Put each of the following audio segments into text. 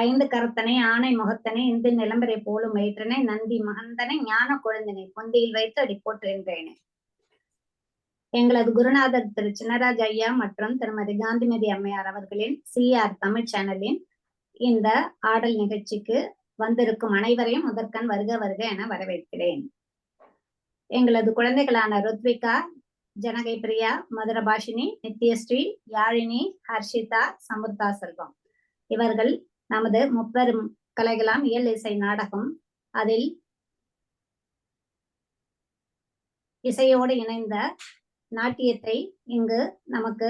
ஐந்து கரத்தனை ஆணை முகத்தனை இந்து நிலம்பரை போலும் வயிற்றனை நந்தி மகந்தனை ஞான கொழுந்தினை பொந்தியில் வைத்து அடி போற்றுகின்றேனே. எங்களது குருநாதர் திரு சின்னராஜ் ஐயா மற்றும் திருமதி காந்திமதி அம்மையார் அவர்களின் சிஆர் தமிழ் சேனலின் இந்த ஆடல் நிகழ்ச்சிக்கு வந்திருக்கும் அனைவரையும் முதற்கண் வருக வருக என வரவேற்கிறேன். எங்களது குழந்தைகளான ருத்விகா, ஜனகை பிரியா, மதுரபாஷினி, நித்யஸ்ரீ, யாழினி, ஹர்ஷிதா, சமுர்தா செல்வம் இவர்கள் நமது முப்பெரும் கலைகளாம் இயல் இசை நாடகம் அதில் இசையோடு இணைந்த நாட்டியத்தை இங்கு நமக்கு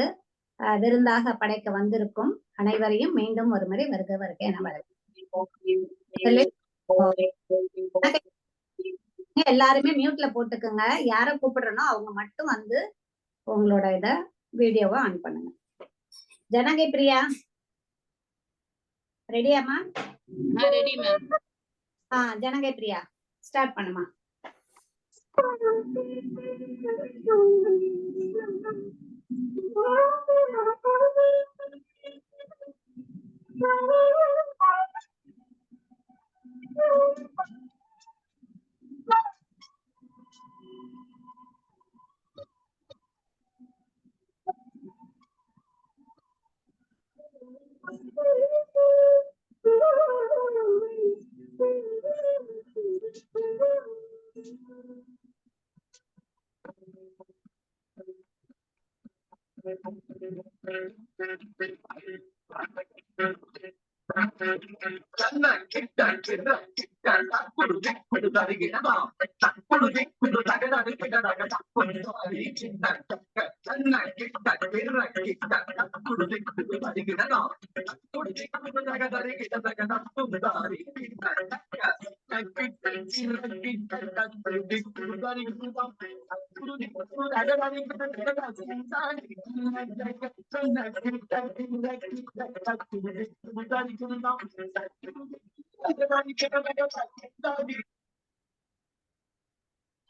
விருந்தாக படைக்க வந்திருக்கும் அனைவரையும் மீண்டும் ஒருமுறை வருக வருக என வரவேற்கிறேன். எல்லாருமே மியூட்ல போட்டுக்குங்க. யார கூப்பிடுறனோ அவங்க மட்டும் வந்து உங்களோட இத வீடியோவை ஆன் பண்ணுங்க. ஜனகை பிரியா ரெடியாமா? Ready ma'am. Janagai Priya start பண்ணுமா.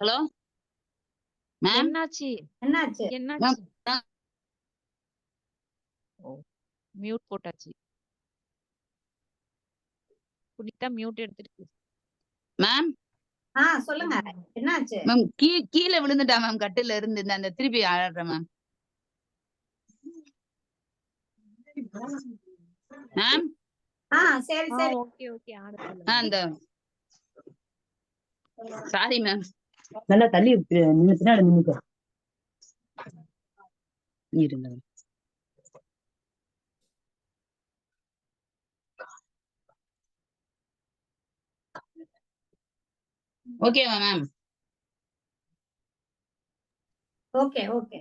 Hello ma'am. என்னாச்சு? மியூட் போட்டாச்சு. புனிதா மியூட் எடுத்துருக்கு மேம். சொல்லுங்க என்னாச்சு? மேம் கீழே விழுந்துட்டா மேம். கட்டில இருந்து அந்த திருப்பி ஆடுறேன் மேம். மேம் சரி சரி ஓகே ஓகே அந்த சாரி மேம். நல்லா தள்ளி பின்னாடி நின்னுக்க. இருங்க. ஓகேவா மேம்? Okay okay.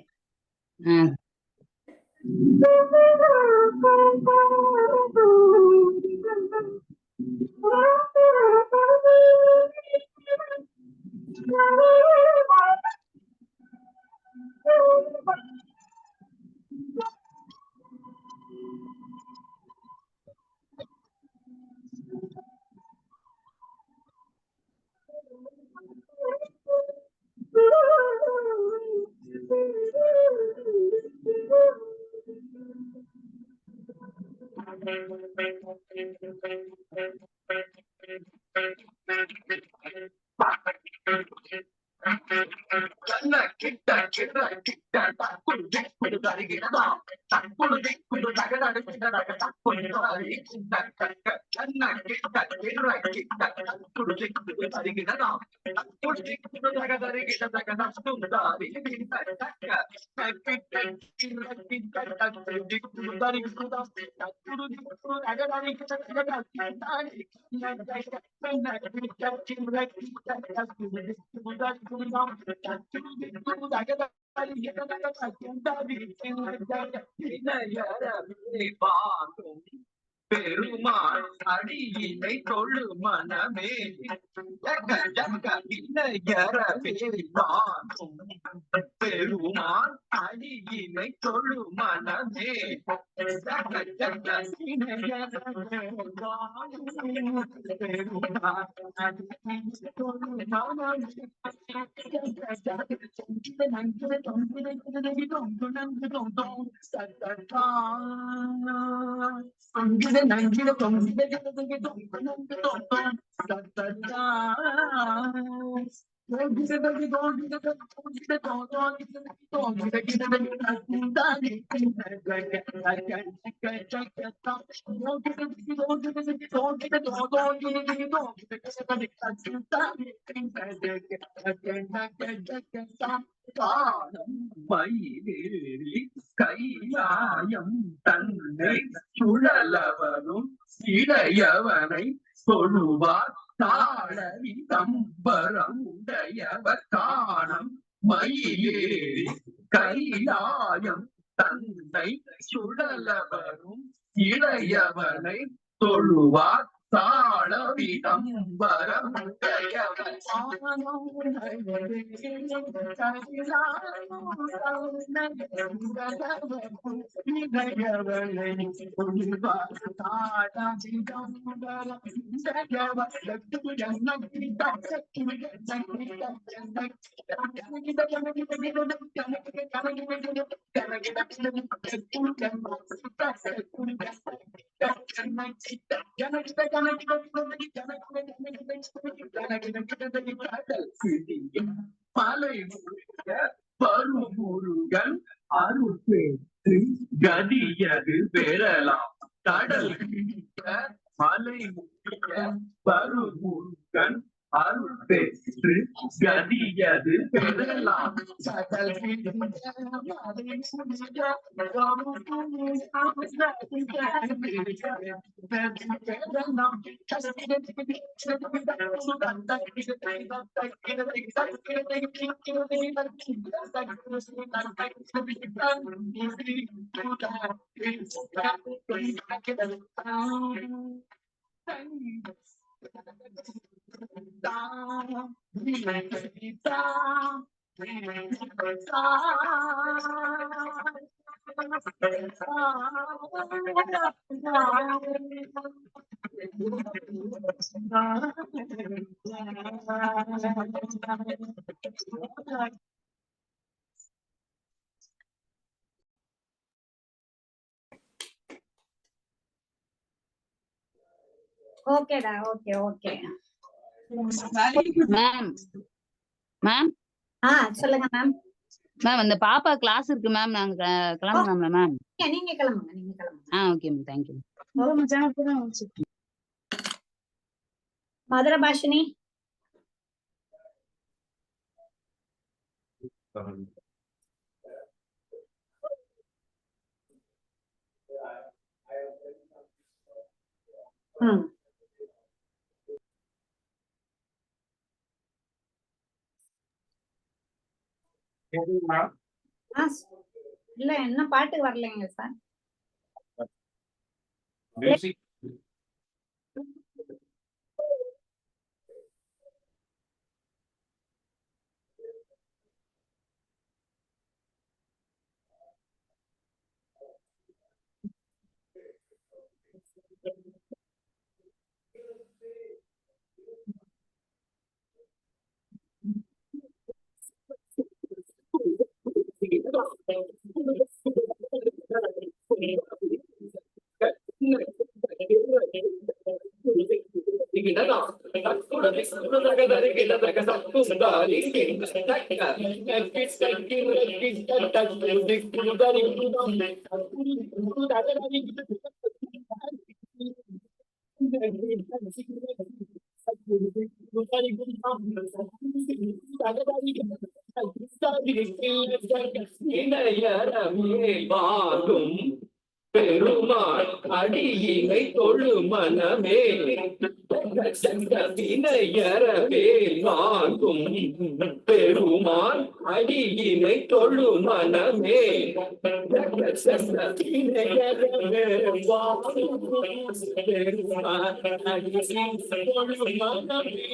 பெருமாள் அடியினை தொழு மனமே பெருமாள் அடியினை தொழு மனமே மயிலேறி கைலாயம் தன்னை சுழலவனும் இளையவனை தொழுவார் தாழவி தம்பரம் உடையவர் காணம் மயிலேறி கைலாயம் தன்னை சுழலவனும் இளையவனை தொழுவார் தாழவி தம்பரம் உடையவர் மலை பருமுருகன் அருள்பேற்று கதியது பெறலாம் கடல் மலை பருமுருகன் அருள் பெற்று கதியது பெறலாம் ஓகேடா, ஓகே ஓகே. மேம் மேம் சொல்லுங்க மேம். மேம் அந்த பாப்பா கிளாஸ் இருக்கு மேம், நாங்க கிளம்பலாம்ல மேம்? நீங்க கிளம்புங்க, நீங்க கிளம்புங்க. Okay ma'am, thank you. Madurai Bhashini. இல்ல என்ன பாட்டுக்கு வரலைங்க சார். பெருமாள் அடியினை தொழு மனமே வினையறவே வாங்கும் பெருமாள் அடியினை தொழு மனமே வினையறவே வாங்கும் பெருமாள் அடியினை தொழு மனமே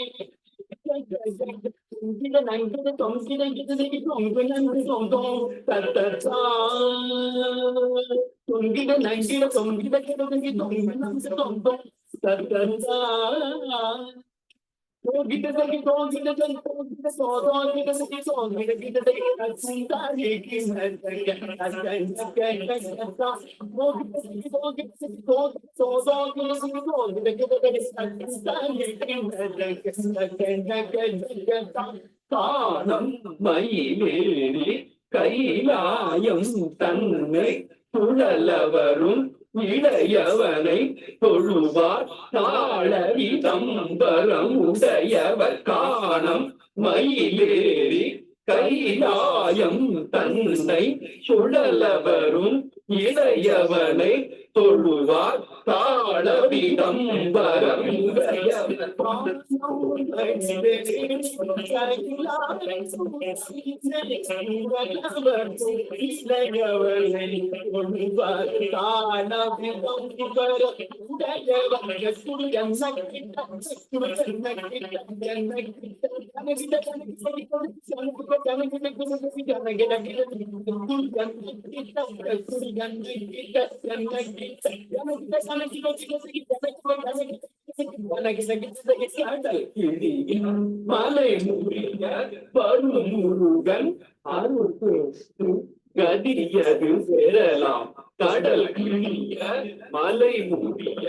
காணம் மயிலேறி கைலாயம் தன்னை சுழலவரும் இளையவனை தொழுவார் தாழவி தம்பரம் உடையவர் காணம் மயிலேறி கைலாயம் தன்னை சுழலவரும் இளையவனை தொழுவார் தாழவி தம்பரம் உடையவர் மலை முடிய வருமுருகன் அருள் கதியது பெறலாம் கடல் கிழிய மலை முடிய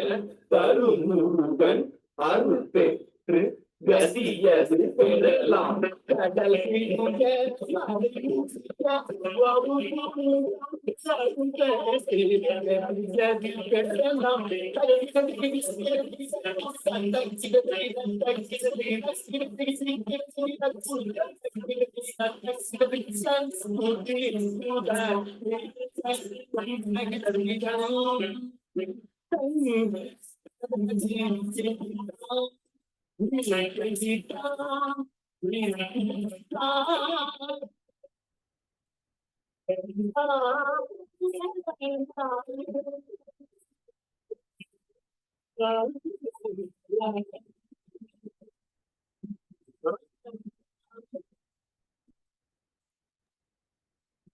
வருமுருகன் அருள் பெற்று கதியது பெறலாம் கடல்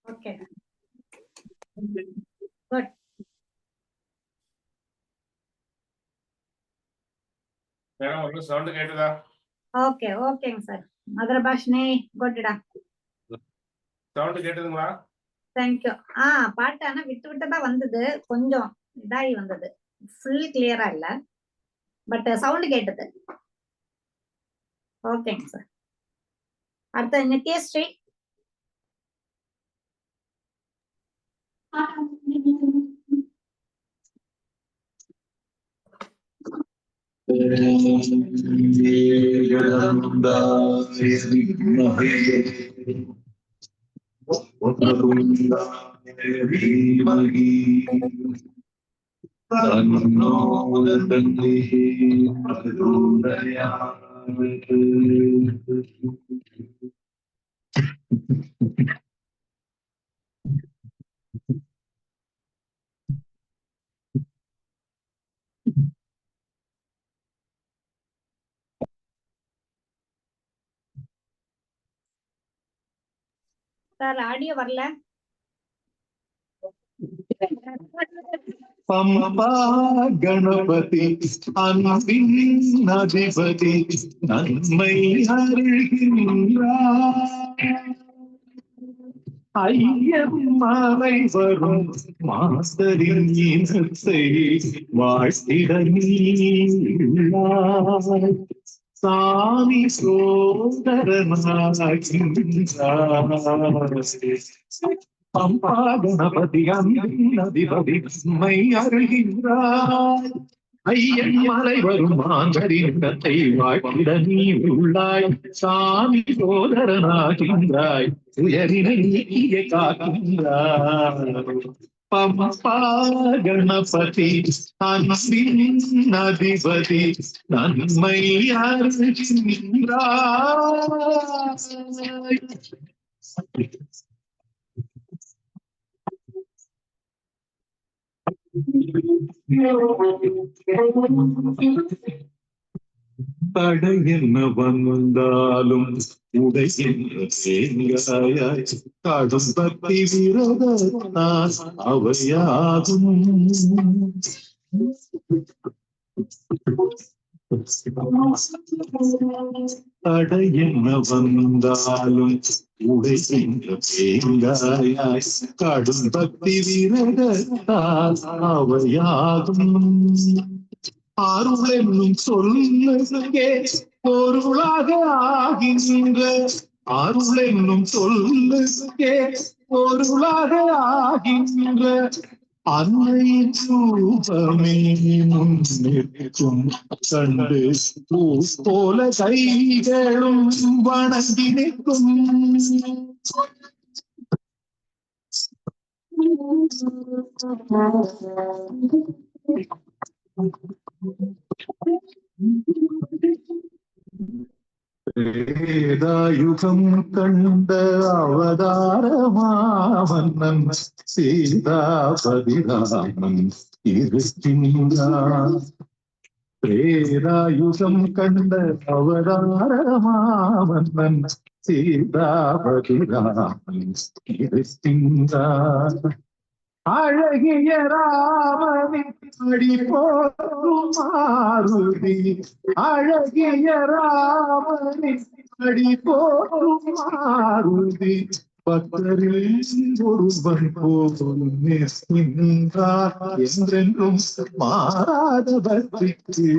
Okay. Good. சவுண்ட் கேட்டுதா? ஓகே ஓகேங்க சார். மதுர பாஷனே குட்டா. சவுண்ட் கேட்டுதுங்களா? தேங்க்யூ. பாட்டு ஆனா விட்டு விட்டு தான் வந்தது, கொஞ்சம் இதாகி வந்தது, ஃபுல் கிளியரா இல்ல, பட் சவுண்ட் கேட்டது. ஓகேங்க சார். அடுத்த நித்யஸ்ரீ. சார் ஆடியோ வரல. பம்பா கணபதி அன்பின் அதிபதி நன்மை அருள்கின்றார். ஐயம் மறை வரும் மாஸ்டரின் இனத்தை வாழ்த்திட நீ சாமி சோதரனாகின்றார். பம்பா கணபதி அன்பின் அதிபதி நன்மை அருள்கின்றார். ஐயன் மலை வரும் மாந்தரினத்தை வாழ்த்திட நீ உள்ளாய். சாமி சோதரனாகின்றாய், உயரினை நீக்கிய காக்கின்றாய். பம்பா கணபதி அன்பின் அதிபதி நன்மை அருள்கின்றாய். தடை என்ன வந்தாலும் உடை என்ன தேங்காயாய் கடும் பக்தி விரதத்தால் அவையாகும். தடை என்ன வந்தாலும் உடைகின்ற தேங்காயாய் கடும் பக்தி விரதத்தால் அவையாகும். அருள் என்னும் சொல்லுக்கே பொருளாக ஆகின்ற, அருள் என்னும் சொல்லுக்கே பொருளாக ஆகின்ற அன்னையின் ரூபமே முன்னிற்கும் கண்டு பூ போல கைகளும் வணங்கி நிற்கும். வேதாயுகம் கண்ட அவதாரமாவண்ணன் சீதாபதிராமன் இருக்கின்றான். வேதாயுகம் கண்ட அவதாரமாவண்ணன் சீதாபதிராமன் இருக்கின்றான். அழகிய ராமனின் அடி போற்றும் மாருதி, அழகிய ராமனின் அடி போற்றும் மாருதி பக்தரில் ஒருவன் போல் நிற்கின்றார். என்றென்றும் மாறாத பக்திக்கு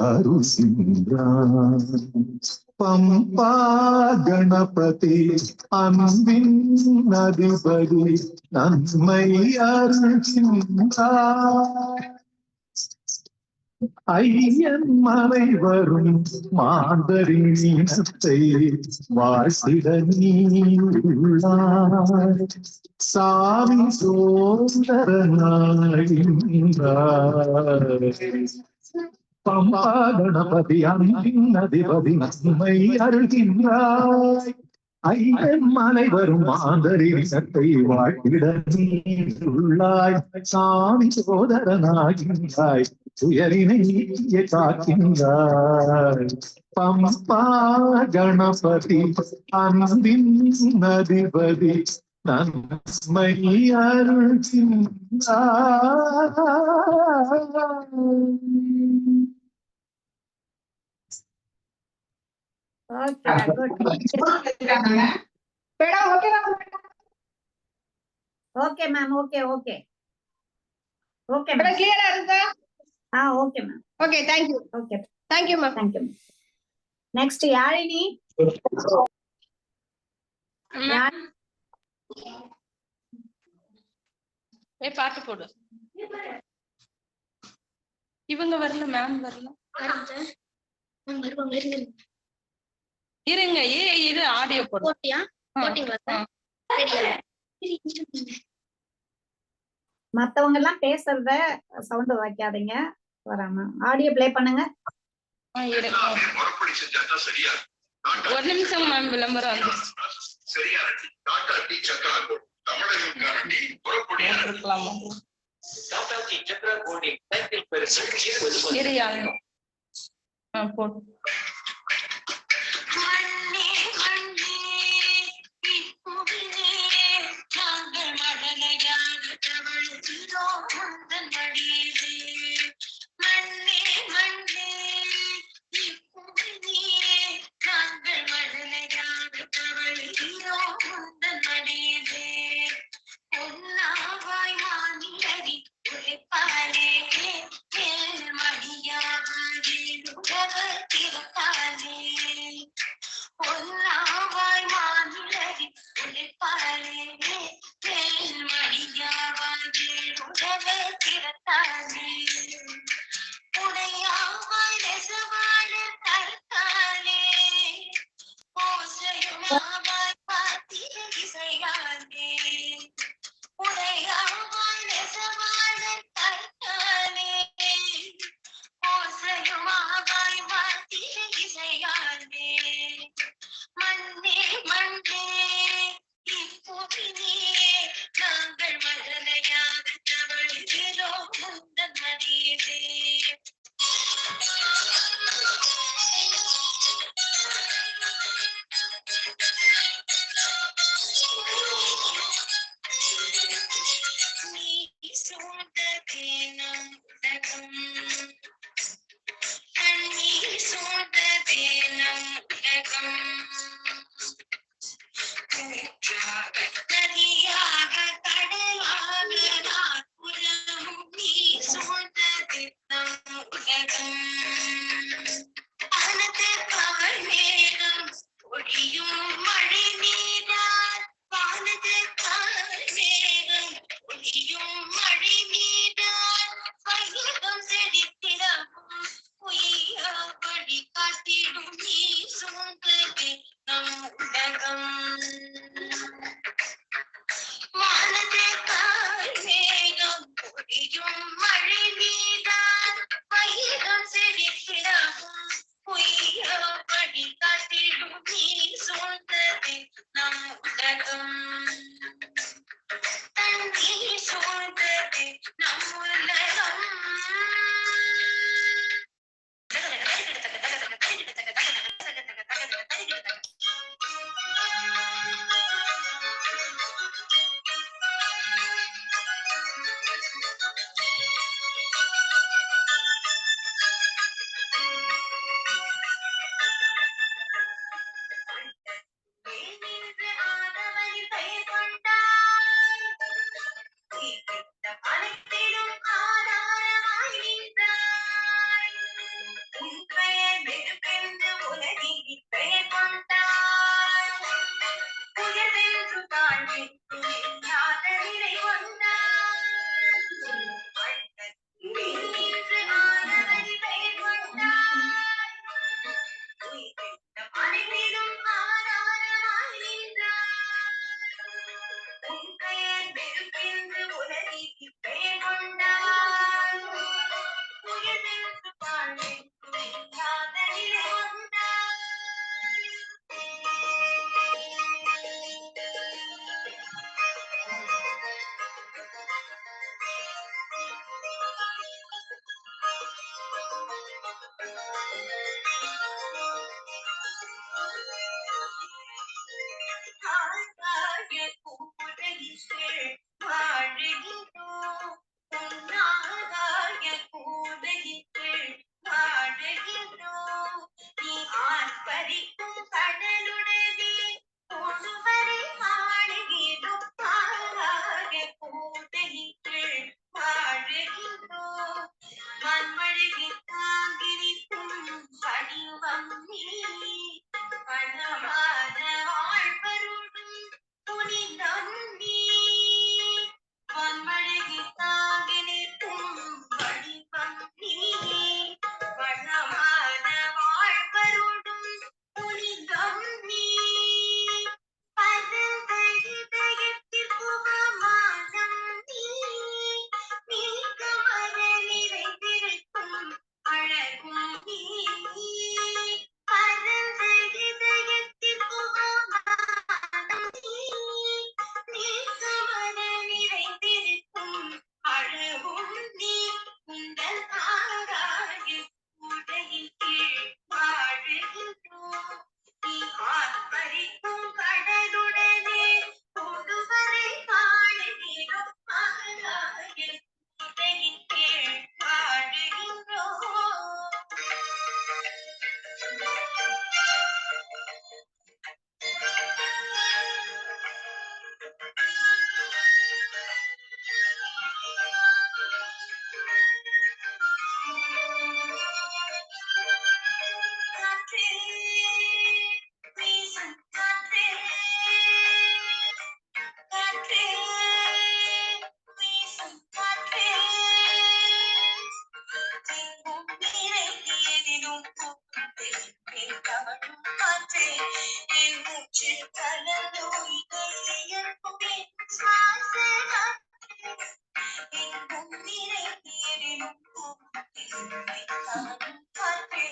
அருள்கின்றான். பம்பா கணபதி அன்பின் அதிபதி நன்மை அருள்கின்றார். ஐயன் மலை வரும் மாந்தரின் இனத்தை வாழ்த்திட நீ உள்ளாய். சாமி சோதரனாகின்றாய். பம்பா கணபதி அன்பின் அதிபதி நன்மை அருள்கின்றாய். ஐயன் மலை வரும் மாந்தரினத்தை வாழ்த்திட நீ உள்ளாய். சாமி சோதரனாகின்றாய், துயரினை நீக்கிய காக்கின்றாய். பம்பா கணபதி அன்பின் அதிபதி நன்மை அருள்கின்றாய். Okay, good. Okay, ma'am. Okay. Okay, ma'am. clear இருக்கா? Okay, ma'am. Okay, thank you. Okay, Thank you, ma'am. thank you. Next, Yalini. பாட்டு போடு. இவங்க வரல, மேம் வரல. இருங்க, இரு ஆடியோ போட்டியா? மத்தவங்க எல்லாம் பேசுறத சவுண்ட் வைக்காதீங்க. வராம ஆடியோ பிளே பண்ணுங்க. ஒரு நிமிஷம் மேம், விளம்பரம் வந்து போட்டு and அனைத்திலும் ஆதாரமாய் நின்றாய். உன் பெயர் வெறுப்பென்று உலகில் பெயர் கொண்டாய். உயர்வென்று தாழ்வென்று எண்ணாத நிலை கொண்டாய். நின்று ஆனவரி பெயர் கொண்டாய். அனைத்திலும் ஆதாரமாய் நின்றாய். உன் பெயர் வெறுப்பென்று உலகில் பெயர் கொண்டாய். உயர்வென்று தாழ்வென்று எண்ணாத நிலை கொண்டாய். ஆகாய கூடையில் வாழுகின்றோம். உன்னாகாய கூடையில் வாழுகின்றோம். நீ ஆர்ப்பரிக்கும் கடலுடனே ஒருவரை வாழுகிறோம். ஆகாய கூடையில் வாழுகின்றோம். மண்மழையில் தாங்கினிக்கும் வடிவம் நீ. வனமான வாழ்வருடும் புனிதம் நீ. மண்மழையில் தாங்கி நிற்கும் வடிவம் நீ. வனமான வாழ்வருடும் புனிதம் நீ. பரந்த இதயத்தில் புகமானம் நீ. நீக்கமர நிறைந்திருக்கும் அழகும் நீ. பரந்த இதயத்தில் புகமானம் நீ. நீக்கமர நிறைந்திருக்கும் அழகும் நீ. உங்கள் ஆகாய கூடையின் கீழ் வாழுகின்றோம். நீ ஆர்ப்பரிக்கும் கடலுடனே ஒருவரை வாழுகிறோம். ஆகாய கூடையின் கீழ் வாழுகின்றோம். காற்றே, வீசும் காற்றே, காற்றே, வீசும் காற்றே, எங்கும் நிறைந்தேறிடும் பூக்களே, என் கவடும் காற்றே, என் மூச்சில் கலந்து உயிர்க்கும் என் சுவாச காற்றே, எங்கும் நிறைந்தேறிடும் பூக்களே, என் கவடும் காற்றே,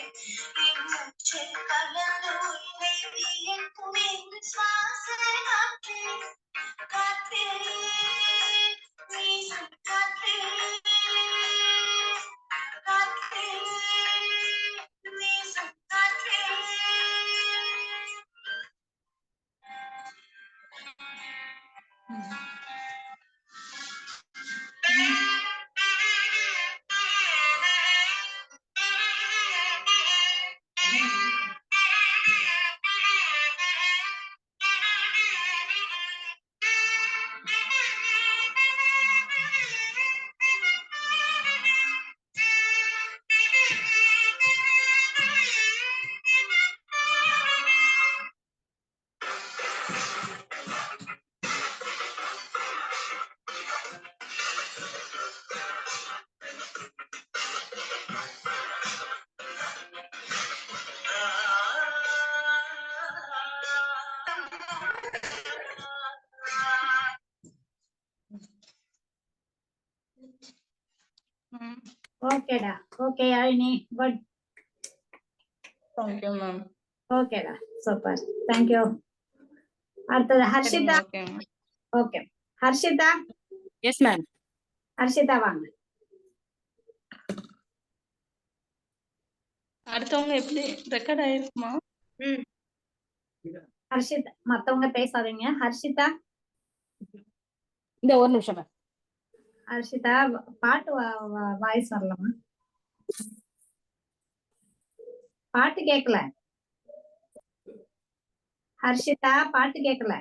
என் மூச்சில் கலந்து உயிர்க்கும் என் சுவாச காற்றே. காற்றே, வீசும் காற்றே, காற்றே, வீசும் காற்றே. ஓகேடா. Okay Yazhini, good. Thank you ma'am. ஓகேடா, சூப்பர், தேங்க்யூ. அடுத்தது Harshitha. Okay ma'am. Okay Harshitha. Yes ma'am. Harshitha வாங்க. அடுத்தவங்க எப்படி ரெக்கார்ட் ஆயிருக்குமா? ஹர்ஷிதா, மத்தவங்க பேசாதீங்க. ஹர்ஷிதா, இந்த ஒரு நிமிஷம் மேம். ஹர்ஷிதா பாட்டு வாய்ஸ் வரலாமா? பாட்டு கேக்கல. ஹர்ஷிதா பாட்டு கேக்கல.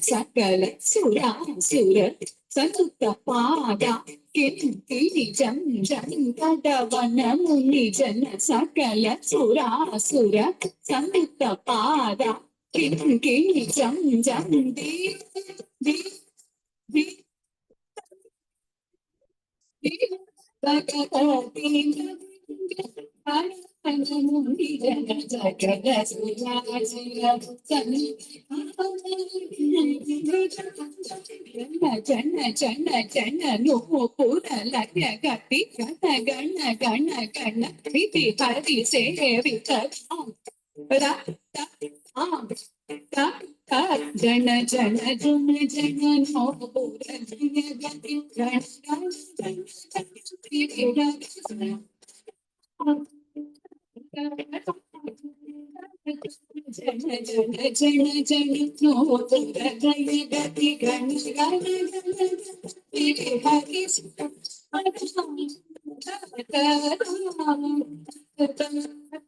சகல சுரா சுர சதுத்த பாதா கிரி ஜம் ஜம் கடவன முனி ஜன சகல சுரா சுர சதுத்த பாதா கிரி ஜம் ஜம் தி தி தி ஜன ஜன ஜன ஜன நோ ஜன ஜன ஜன ஜன நோ கதி கண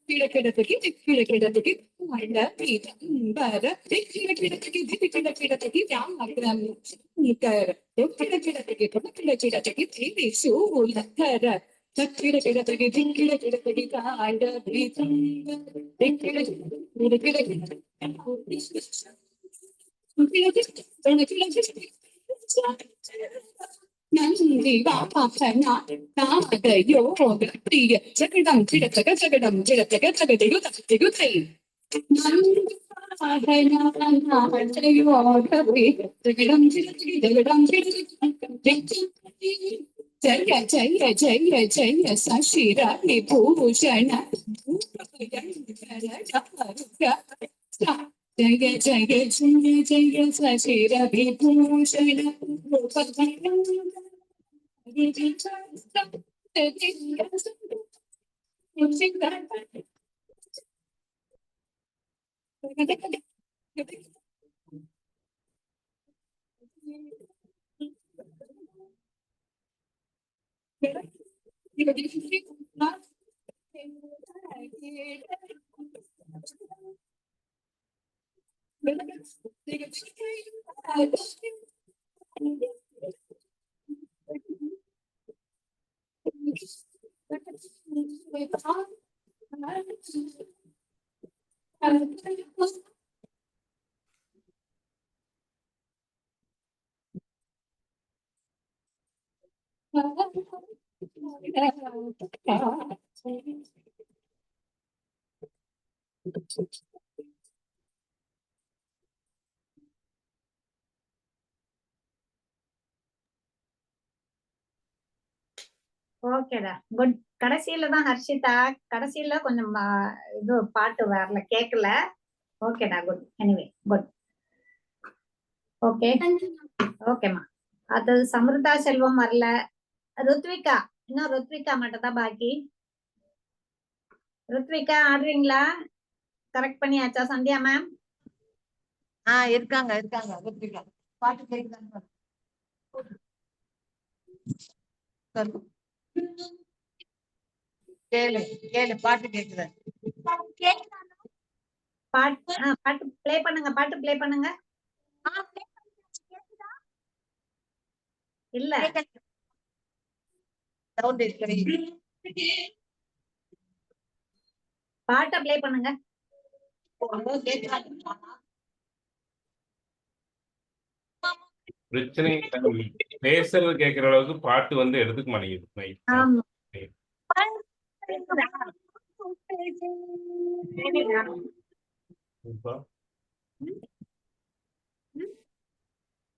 கிடக்கிடத்துக்கு கிடக்கிடத்துக்கு நன்றி வாபனா நாத யோக பிரிய ஜகடம் ஜிடதக ஜகடம் ஜிடதக ஜகதிகு தகதிகு தை நன்றி வாபனா நாத யோக பிரிய ஜகடம் ஜிடதக ஜகடம் ஜிடதக ஜய ஜய ஜய ஜய சசிரவி பூஷண ஜய ஜய ஜய ஜய சசிரவி பூஷண ஓகேடா குட். கடைசியில தான் ஹர்ஷிதா, கடைசியில கொஞ்சம் இது பாட்டு வரல, கேட்கல. ஓகேடா குட். Anyway good. ஓகே ஓகேம்மா. அது சமிருதா செல்வம் வரல. ருத்விகா, இன்னும் ருத்விகா மட்டும் தான் பாக்கி. ருத்விகா ஆடுறீங்களா? கரெக்ட் பண்ணியாச்சா சந்தியா மேம்? இருக்காங்க இருக்காங்க ருத்விகா. பாட்டு கேக்குதான்னு சொல்லு. கேளு கேளு, பாட்டு கேக்குது. பாட்டு பாட்டு ப்ளே பண்ணுங்க, பாட்டு ப்ளே பண்ணுங்க. இல்ல சவுண்ட் இருக்கு. பாட்டை ப்ளே பண்ணுங்க. பிரச்சனை பேசுறது கேட்கிற அளவுக்கு பாட்டு வந்து எடுத்துக்க மாட்டேங்குது. ஆமா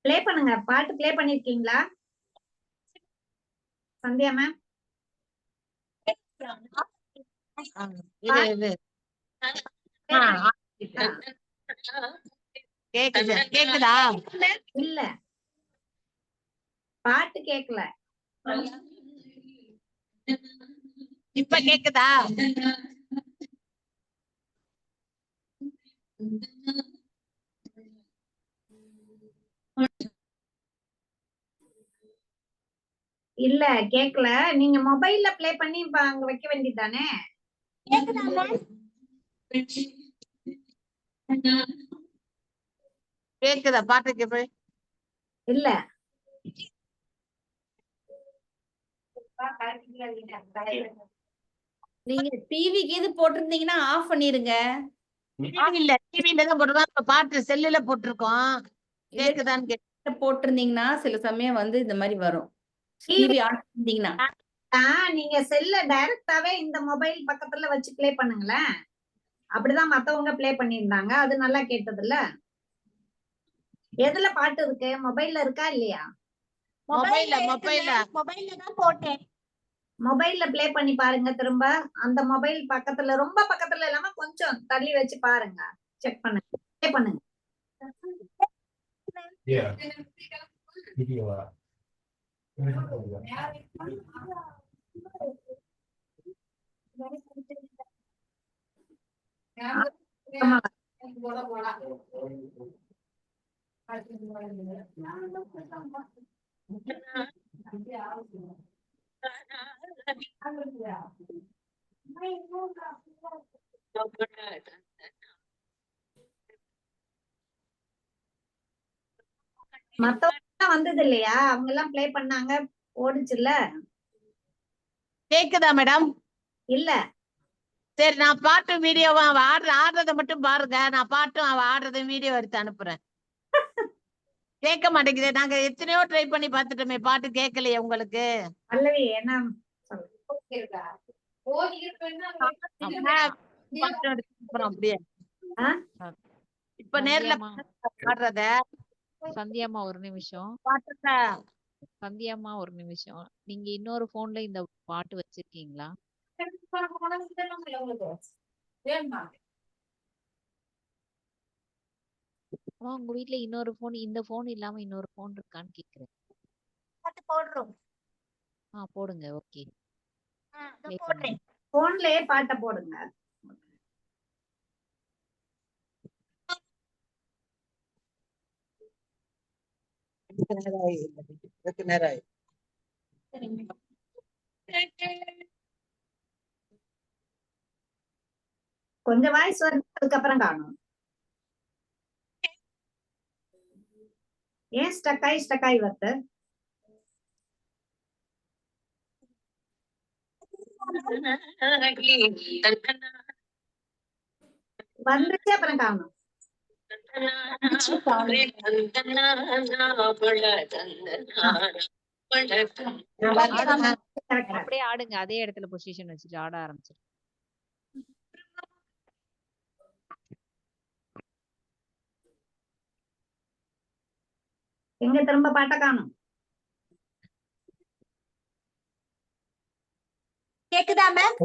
ப்ளே பண்ணுங்க. பாட்டு ப்ளே பண்ணிருக்கீங்களா சந்தியா மேம்? கேக்குதா? இல்ல பாட்டு கேக்கல. இப்ப கேக்குதா? இல்ல கேக்கல. நீங்க மொபைல்ல ப்ளே பண்ணி இப்ப அங்க வைக்க வேண்டியதானே? கேக்குதா பாட்டுக்கு போய்? இல்ல நீங்க டிவிக்கு இது போட்டிருந்தீங்கன்னா ஆஃப் பண்ணிருங்க. இல்ல டிவில தான் போட்டுருக்கோம். இப்ப பாட்டு செல்லுல போட்டிருக்கோம். கேக்குதான்னு கேட்டு போட்டிருந்தீங்கன்னா சில சமயம் வந்து இந்த மாதிரி வரும். டிவி ஆன் பண்ணிருந்தீங்கன்னா நீங்க செல்ல டைரக்டாவே இந்த மொபைல் பக்கத்துல வச்சு ப்ளே பண்ணுங்களேன். அப்படிதான் மத்தவங்க ப்ளே பண்ணிருந்தாங்க. அது நல்லா கேட்டதுல்ல. எதுல பாட்டு இருக்கு? மொபைல்ல இருக்கா இல்லையா? மொபைல்ல தான் போட்டேன். மொபைல்ல ப்ளே பண்ணி பாருங்க திரும்ப. அந்த மொபைல் பக்கத்துல ரொம்ப பக்கத்துல இல்லாம கொஞ்சம் தள்ளி வச்சு பாருங்க. செக் பண்ணுங்க. ப்ளே பண்ணுங்க. ஆமா. மத்தவங்க வந்தது இல்லையா? அவங்க எல்லாம் ப்ளே பண்ணாங்க, ஓடுச்சுல்ல? கேக்குதா மேடம்? இல்ல சரி நான் பாட்டு வீடியோவா அவ ஆடுறத மட்டும் பாருங்க. நான் பாட்டும் அவ ஆடுறத வீடியோ எடுத்து அனுப்புறேன். கேட்க மாட்டேங்குது. நாங்க எத்தனையோ ட்ரை பண்ணி பார்த்துட்டோமே, பாட்டு கேட்கலையே உங்களுக்கு? பல்லவி என்ன பாட்டு எடுத்து அனுப்புறோம் அப்படியே. ஆ? இப்ப நேர்ல சந்தியாம்மா ஆடுறத சந்தியாம்மா ஒரு நிமிஷம். பாட்டுங்க. சந்தியாம்மா ஒரு நிமிஷம். நீங்க இன்னொரு போன்ல இந்த பாட்டு வச்சிருக்கீங்களா? அம்மா உங்க வீட்ல இன்னொரு போன், இந்த போன் இல்லாம இன்னொரு போன் இருக்கான்னு கேக்குறேன். போடுங்க. ஓகே. ப்ளே பண்ணுங்க. போன்லயே பாட்டை போடுங்க. கொஞ்சம் வாய்ஸ் வந்து அதுக்கப்புறம் காணும். ஏன் ஸ்டக் ஆகி வருது? வந்துச்சு அப்புறம் காணும். அப்படியே ஆடுங்க. அதே இடத்துல பொசிஷன் வச்சுட்டு ஆட ஆரம்பிச்சிரு. எங்க திரும்ப பாட்டை காணும்? கேக்குதா மேம்?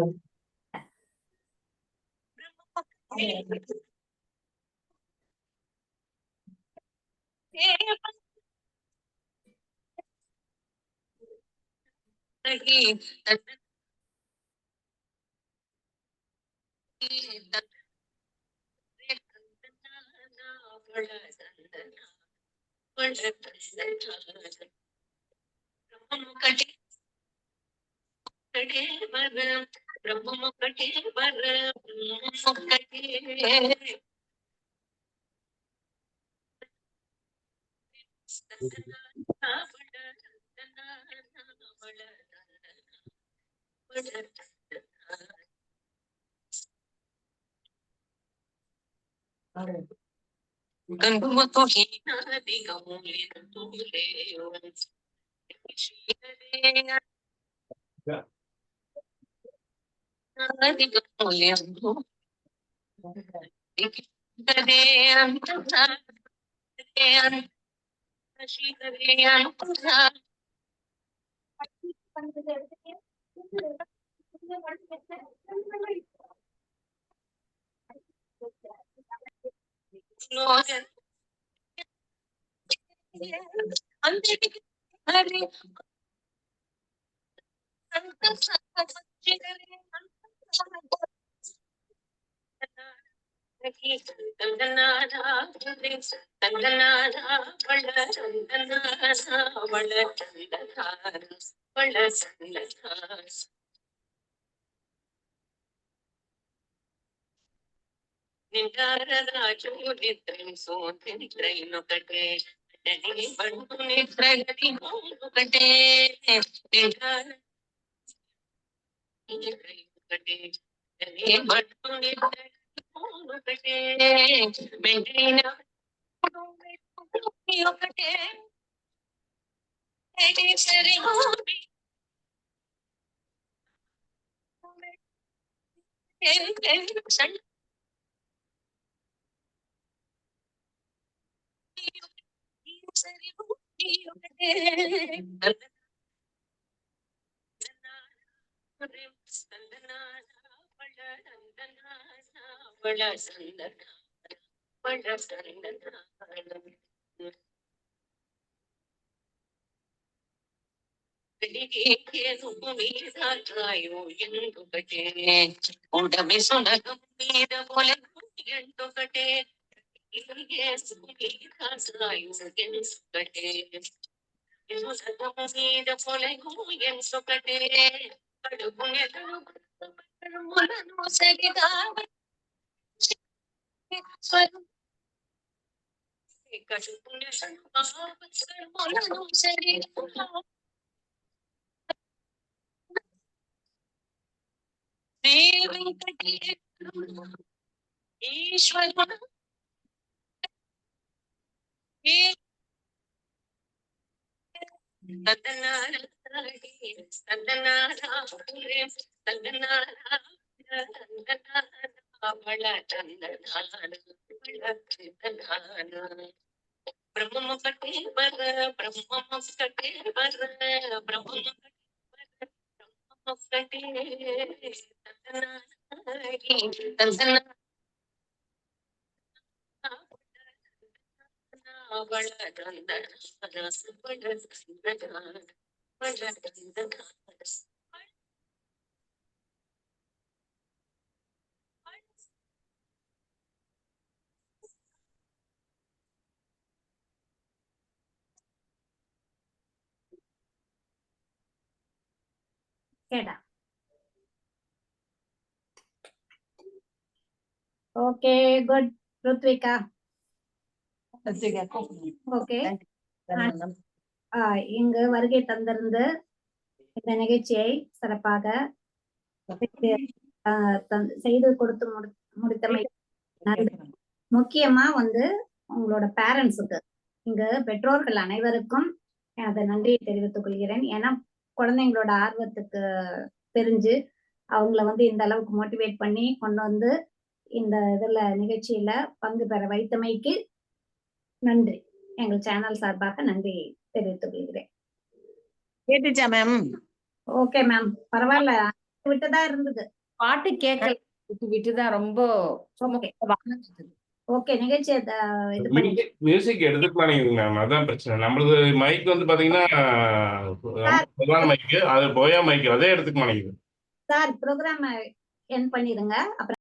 கேடா. Okay, good. ருத்விகா. ஓகே. இங்கு வருகை தந்திருந்து இந்த நிகழ்ச்சியை சிறப்பாக செய்து கொடுத்து முடித்தமை நன்றி. முக்கியமா உங்களோட பேரண்ட்ஸுக்கு, இங்கு பெற்றோர்கள் அனைவருக்கும் எனது நன்றியை தெரிவித்துக் கொள்கிறேன். ஏன்னா குழந்தைங்களோட ஆர்வத்துக்கு தெரிஞ்சு அவங்கள இந்த அளவுக்கு மோட்டிவேட் பண்ணி கொண்டு இந்த இதுல நிகழ்ச்சியில பங்கு பெற வைத்தமைக்கு நன்றி. எங்கள் சேனல் சார்பாக நன்றி தெரிவித்துக் கொள்கிறேன். கேட்டுச்சா மேம்? ஓகே மேம், பரவாயில்ல. விட்டுதான் இருந்தது, பாட்டு கேட்கல, விட்டுதான். ரொம்ப ஓகே. நிகழ்ச்சியை இது பண்ணி மியூசிக் எடுத்துக்க மாட்டேங்குது மேம், அதான் பிரச்சனை. நம்மளது மைக் பாத்தீங்கன்னா பிரதான மைக்கு, அது போயா மைக்கு, அதே எடுத்துக்க மாட்டேங்குது. சார் ப்ரோக்ராம் என் பண்ணிடுங்க. அப்புறம்